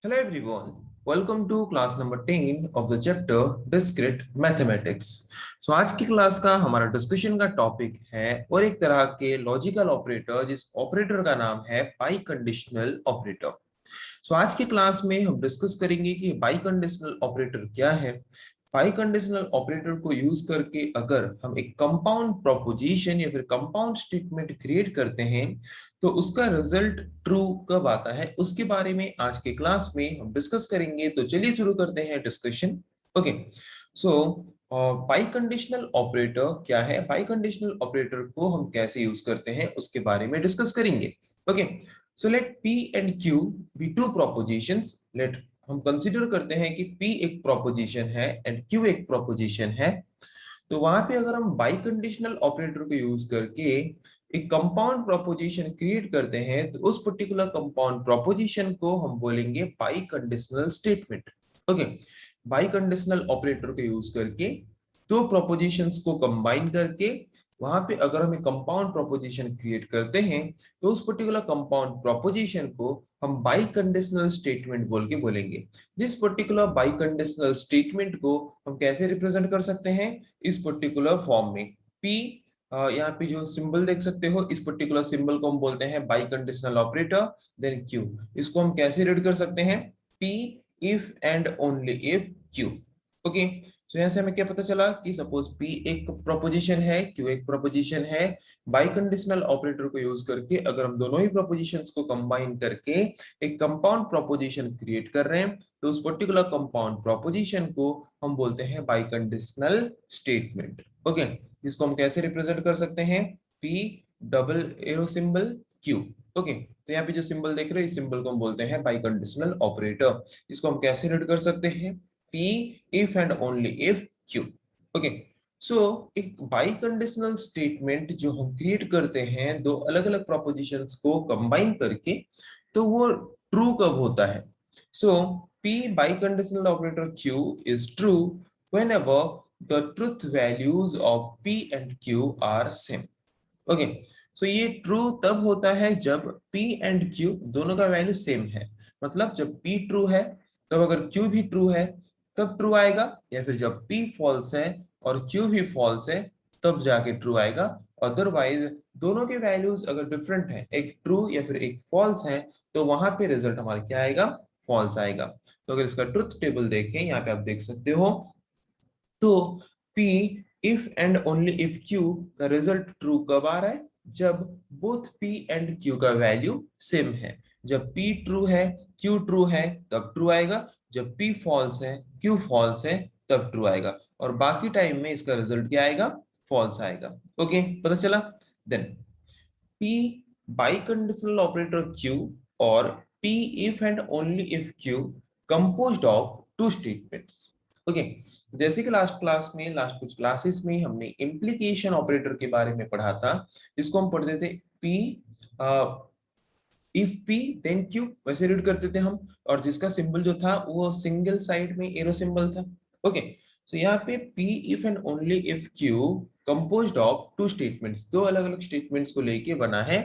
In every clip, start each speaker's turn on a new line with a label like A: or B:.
A: Hello everyone, welcome to class number 10 of the chapter Discrete Mathematics. So आज की class का हमारा discussion का टॉपिक है और एक तरह के लॉजिकल ऑपरेटर जिस ऑपरेटर का नाम है बाई कंडीशनल ऑपरेटर। सो आज की क्लास में हम डिस्कस करेंगे कि बाई कंडीशनल ऑपरेटर क्या है। बाई कंडीशनल ऑपरेटर को यूज करके अगर हम एक कंपाउंड प्रोपोजिशन या फिर कंपाउंड स्टेटमेंट क्रिएट करते हैं तो उसका रिजल्ट ट्रू कब आता है उसके बारे में आज के क्लास में हम डिस्कस करेंगे। तो चलिए शुरू करते हैं discussion. Okay, so by conditional operator क्या है, बाई कंडीशनल ऑपरेटर को हम कैसे यूज करते हैं उसके बारे में डिस्कस करेंगे। Okay, so let P and Q be two propositions. Let हम कंसीडर करते हैं कि P एक प्रोपोजिशन है एंड Q एक प्रोपोजिशन है। तो वहां पे अगर हम बाई कंडीशनल ऑपरेटर को यूज करके एक कंपाउंड प्रोपोजिशन क्रिएट करते हैं तो उस पर्टिकुलर कंपाउंड प्रोपोजिशन को हम बोलेंगे by conditional statement. Okay, by conditional operator को यूज करके दो प्रोपोजिशंस को कंबाइन करके वहां पे अगर हम एक कंपाउंड प्रोपोजिशन क्रिएट करते हैं तो उस पर्टिकुलर कंपाउंड प्रोपोजिशन को हम बाई कंडीशनल स्टेटमेंट बोल के बोलेंगे। जिस पर्टिकुलर बाई कंडीशनल स्टेटमेंट को हम कैसे रिप्रेजेंट कर सकते हैं, इस पर्टिकुलर फॉर्म में। P यहाँ पे जो सिंबल देख सकते हो, इस पर्टिकुलर सिंबल को हम बोलते हैं biconditional operator. Then Q, इसको हम कैसे रीड कर सकते हैं, P if and only if Q। Okay, तो यहाँ से हमें क्या पता चला कि सपोज P एक प्रोपोजिशन है, Q एक प्रोपोजिशन है। बाई कंडीशनल ऑपरेटर को यूज करके अगर हम दोनों ही प्रोपोजिशंस को कंबाइन करके एक कंपाउंड प्रोपोजिशन क्रिएट कर रहे हैं तो उस पर्टिकुलर कंपाउंड प्रोपोजिशन को हम बोलते हैं बाई कंडीशनल स्टेटमेंट। ओके, जिसको हम कैसे रिप्रेजेंट कर सकते हैं, P double arrow symbol Q। Okay, तो यहाँ पे जो सिंबल देख रहे हो इस सिंबल को हम बोलते हैं बाई कंडीशनल ऑपरेटर। इसको हम कैसे रीड कर सकते हैं, P if and only if Q। Okay, so एक बाई कंडीशनल स्टेटमेंट जो हम क्रिएट करते हैं दो अलग अलग प्रोपोजिशंस को कंबाइन करके, तो वो ट्रू कब होता है। सो P biconditional operator Q is true whenever the truth values of P and Q are same। Okay, so ये ट्रू तब होता है जब P एंड Q दोनों का वैल्यू सेम है। मतलब जब P ट्रू है तब अगर Q भी ट्रू है तब ट्रू आएगा, या फिर जब P फॉल्स है और Q भी फॉल्स है तब जाके ट्रू आएगा। अदरवाइज दोनों के वैल्यूज अगर डिफरेंट है, एक ट्रू या फिर एक फॉल्स है, तो वहां पे रिजल्ट हमारा क्या आएगा, फॉल्स आएगा। तो अगर इसका ट्रुथ टेबल देखें, यहाँ पे आप देख सकते हो, तो P if and only if Q का रिजल्ट ट्रू कब आ रहा है, जब बोथ P एंड Q का वैल्यू सेम है। जब P ट्रू है, Q ट्रू है तब ट्रू आएगा। जब P फॉल्स है, Q फॉल्स है तब ट्रू आएगा। और बाकी टाइम में इसका रिजल्ट क्या आएगा, फॉल्स आएगा। ओके, पता चला। Then P biconditional operator Q और P if and only if Q composed of two statements। Okay, जैसे कि लास्ट क्लास में, लास्ट कुछ क्लासेस में हमने इम्प्लीकेशन ऑपरेटर के बारे में पढ़ा था, जिसको हम पढ़ते थे P if P then Q, वैसे रीड करते थे हम, और जिसका सिंबल जो था वो सिंगल साइड में एरो सिंबल था। ओके, तो यहाँ पे P if and only if Q composed of two statements, दो अलग अलग स्टेटमेंट्स को लेके बना है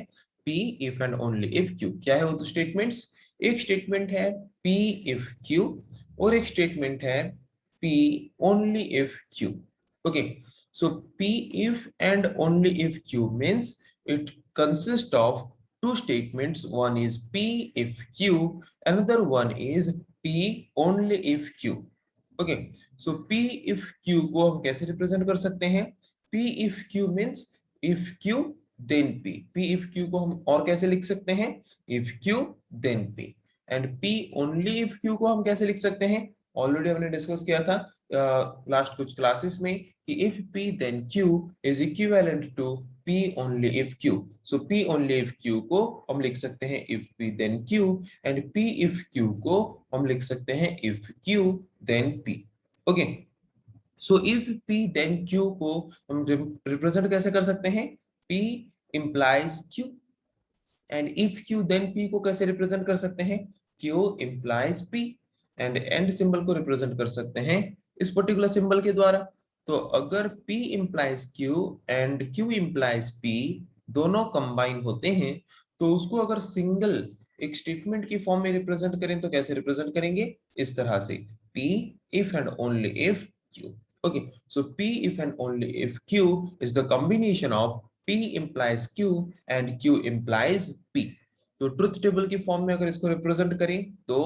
A: P if and only if Q। क्या है वो दो स्टेटमेंट्स, एक स्टेटमेंट है P इफ Q और एक स्टेटमेंट है P only if Q। Okay, so P if and only if Q means it consists of two statements. One is P if Q, another one is P only if Q। Okay, so P if Q को हम कैसे represent कर सकते हैं, P if Q means if Q then P। P if Q को हम और कैसे लिख सकते हैं, if Q then P। And P only if Q को हम कैसे लिख सकते हैं, ऑलरेडी हमने डिस्कस किया था लास्ट कुछ क्लासेस में कि if P then Q is equivalent to P only if Q। so P only if Q को हम लिख सकते हैं if P then Q, and P if Q को हम लिख सकते हैं if Q then P। Okay, so if P then Q को हम रिप्रेजेंट कैसे कर सकते हैं, P implies Q, and if Q then P को कैसे रिप्रेजेंट कर सकते हैं, Q implies P, and and symbol को रिप्रेजेंट कर सकते हैं इस पर्टिकुलर सिंबल के द्वारा। तो अगर P implies Q and Q implies P दोनों कंबाइन होते हैं तो उसको अगर सिंगल एक स्टेटमेंट की फॉर्म में रिप्रेजेंट करें तो कैसे रिप्रेजेंट करेंगे, इस तरह से, P if and only if Q. Okay, so P if and only if Q is the combination of P implies Q and Q implies P. तो ट्रुथ टेबल की फॉर्म में अगर इसको रिप्रेजेंट करें तो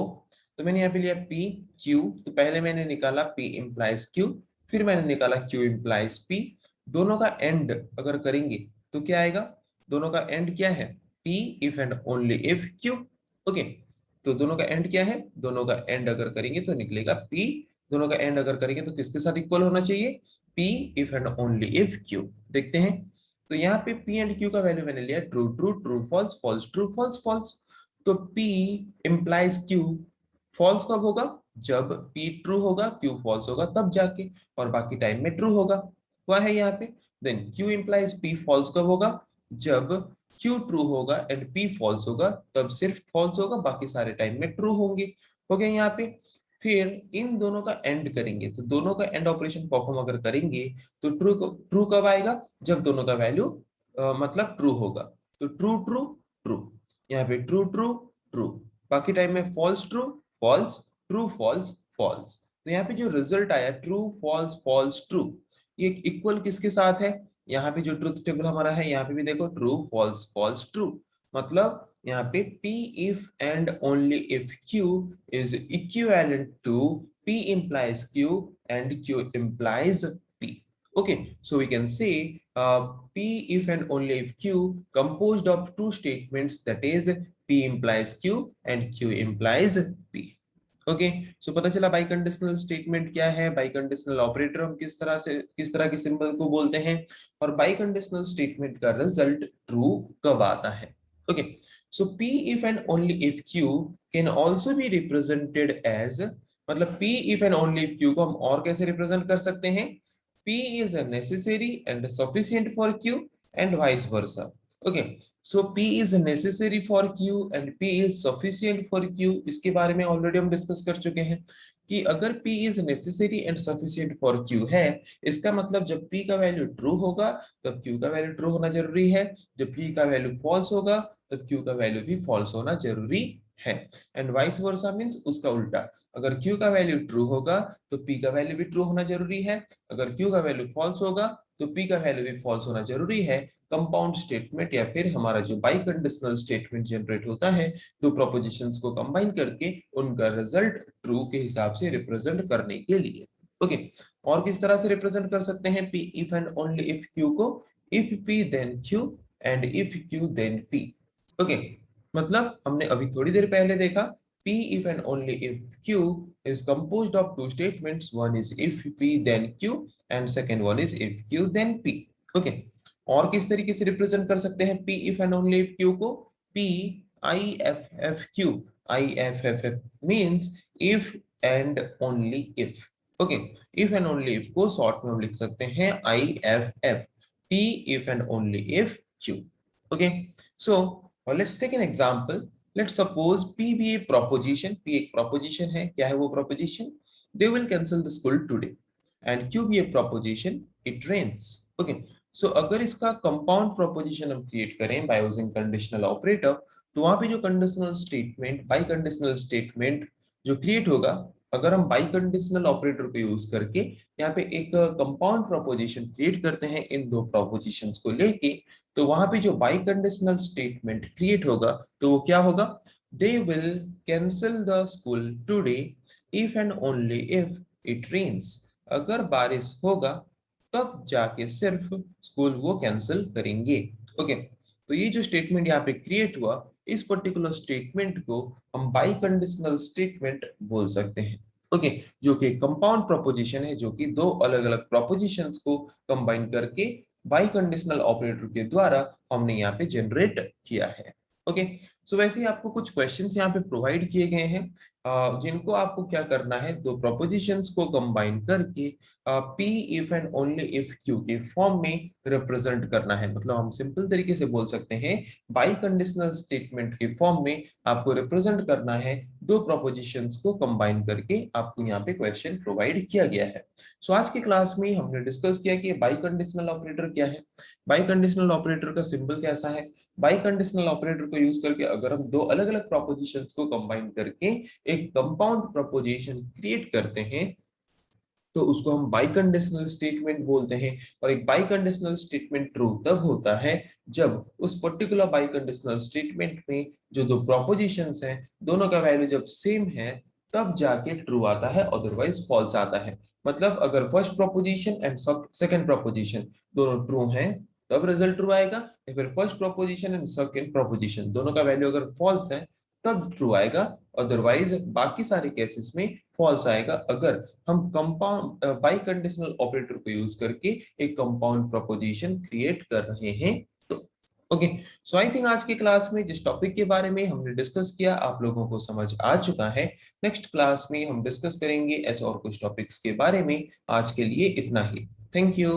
A: मैंने यहाँ पे लिया P Q, तो पहले मैंने निकाला P implies Q, फिर मैंने निकाला Q implies P। दोनों का एंड अगर करेंगे तो क्या आएगा, दोनों का एंड क्या है, P if and only if Q। Okay, तो दोनों का एंड क्या है, दोनों का एंड अगर करेंगे तो निकलेगा P, दोनों का एंड अगर करेंगे तो किसके साथ इक्वल होना चाहिए, P if and only if Q। देखते हैं, तो यहाँ पे P एंड Q का वैल्यू मैंने लिया true true true false false true false false. तो P implies Q फॉल्स कब होगा, जब P ट्रू होगा Q फॉल्स होगा तब जाके, और बाकी टाइम में ट्रू होगा, हुआ है यहाँ पे। Then Q implies P false कब होगा, जब Q ट्रू होगा एंड P फॉल्स होगा तब सिर्फ फॉल्स होगा, बाकी सारे टाइम में ट्रू होंगे। हो गया यहाँ पे। फिर इन दोनों का एंड करेंगे, तो दोनों का एंड ऑपरेशन परफॉर्म अगर करेंगे तो ट्रू कब आएगा, जब दोनों का वैल्यू मतलब ट्रू होगा। तो ट्रू ट्रू ट्रू, यहाँ पे ट्रू ट्रू ट्रू, बाकी टाइम में false true false true false false. तो यहाँ पे जो रिजल्ट आया ट्रू फॉल्स फॉल्स ट्रू, ये इक्वल किसके साथ है, यहाँ पे जो ट्रुथ टेबल हमारा है यहाँ पे भी देखो ट्रू फॉल्स फॉल्स ट्रू, मतलब यहाँ पे P if and only if Q is equivalent to P implies Q and Q implies P. Okay, so we can say P if and only if Q composed of two statements, that is P implies Q and Q implies P. Okay, so पता चला by conditional statement क्या है, biconditional operator हम किस तरह के symbol को बोलते हैं, और बाई कंडीशनल स्टेटमेंट का रिजल्ट ट्रू कब आता है। Okay, so P if and only if Q can also be represented as, मतलब P if and only if Q को हम और कैसे रिप्रेजेंट कर सकते हैं, P is necessary and sufficient for Q and vice versa. Okay, so P is necessary for Q and P is sufficient for Q। इसके बारे में ऑलरेडी हम डिस्कस कर चुके हैं कि अगर P is necessary and sufficient for Q है, इसका मतलब जब P का वैल्यू ट्रू होगा तब Q का वैल्यू ट्रू होना जरूरी है, जब P का वैल्यू फॉल्स होगा तब Q का वैल्यू भी फॉल्स होना जरूरी है। एंड वाइस वर्सा मींस उसका उल्टा, अगर Q का वैल्यू ट्रू होगा तो P का वैल्यू भी ट्रू होना जरूरी है, अगर Q का वैल्यू फॉल्स होगा तो P का वैल्यू भी फॉल्स होना जरूरी है। कंपाउंड स्टेटमेंट या फिर हमारा जो बाई कंडीशनल स्टेटमेंट जनरेट होता है, दो प्रोपोजिशंस को कंबाइन करके उनका रिजल्ट ट्रू के हिसाब से रिप्रेजेंट करने के लिए। ओके, और किस तरह से रिप्रेजेंट कर सकते हैं P if and only if Q को, if P then Q and if Q then P। Okay, मतलब हमने अभी थोड़ी देर पहले देखा P if and only if Q is composed of two statements, one is if P then Q and second one is if Q then P। Okay, और किस तरीके से रिप्रेजेंट कर सकते हैं P if and only if Q को, P IFFQ, IFFF means if and only if। Okay, if and only if को short में हम लिख सकते हैं IFF, P if and only if Q। Okay, so let's take an example। Let's suppose P be a proposition, P एक proposition है, क्या है वो proposition, they will cancel the school today, and Q be a proposition, it rains। okay, so अगर इसका compound proposition हम create करें by using conditional operator, तो वहां पे जो conditional statement, by conditional statement जो create होगा, अगर हम बाई कंडीशनल ऑपरेटर को यूज करके यहाँ पे एक कंपाउंड प्रोपोजिशन क्रिएट करते हैं इन दो प्रोपोजिशंस को लेके, तो वहां पे जो बाई कंडीशनल स्टेटमेंट क्रिएट होगा तो वो क्या होगा, they will cancel the school today if and only if it rains. अगर बारिश होगा तब जाके सिर्फ स्कूल वो कैंसिल करेंगे। ओके, तो ये जो स्टेटमेंट यहाँ पे क्रिएट हुआ, इस पर्टिकुलर स्टेटमेंट को हम बाई कंडीशनल स्टेटमेंट बोल सकते हैं। ओके, जो कि कंपाउंड प्रोपोजिशन है, जो कि दो अलग अलग प्रोपोजिशंस को कंबाइन करके बाई कंडीशनल ऑपरेटर के द्वारा हमने यहाँ पे जनरेट किया है। ओके, सो वैसे ही आपको कुछ क्वेश्चंस यहाँ पे प्रोवाइड किए गए हैं, जिनको आपको क्या करना है, दो प्रोपोजिशंस को कंबाइन करके P if and only if Q के फॉर्म में रिप्रेजेंट करना है। मतलब हम सिंपल तरीके से बोल सकते हैं बाई कंडीशनल स्टेटमेंट के फॉर्म में आपको रिप्रेजेंट करना है, दो प्रोपोजिशंस को कंबाइन करके आपको यहाँ पे क्वेश्चन प्रोवाइड किया गया है। सो आज की क्लास में हमने डिस्कस किया कि बाई कंडीशनल ऑपरेटर क्या है, बाई कंडीशनल ऑपरेटर का सिंबल कैसा है, बाई कंडीशनल ऑपरेटर को यूज करके अगर हम दो अलग अलग प्रोपोजिशंस को कंबाइन करके एक कंपाउंड प्रोपोजिशन क्रिएट करते हैं तो उसको हम बाई कंडीशनल स्टेटमेंट बोलते हैं। और एक बाई कंडीशनल स्टेटमेंट ट्रू तब होता है जब उस पर्टिकुलर बाई कंडीशनल स्टेटमेंट में जो दो प्रोपोजिशंस हैं दोनों का वैल्यू जब सेम है तब जाके ट्रू आता है, अदरवाइज फॉल्स आता है। मतलब अगर first proposition and second proposition दोनों ट्रू हैं तब रिजल्ट ट्रू आएगा, या फिर first proposition and second proposition दोनों का वैल्यू अगर फॉल्स है तब ट्रू आएगा, अदरवाइज बाकी सारे केसेस में फॉल्स आएगा अगर हम कंपाउंड बाई कंडीशनल ऑपरेटर को यूज करके एक कंपाउंड प्रोपोजिशन क्रिएट कर रहे हैं तो। ओके, सो आई थिंक आज की क्लास में जिस टॉपिक के बारे में हमने डिस्कस किया आप लोगों को समझ आ चुका है। नेक्स्ट क्लास में हम डिस्कस करेंगे ऐसे और कुछ टॉपिक्स के बारे में। आज के लिए इतना ही। Thank you.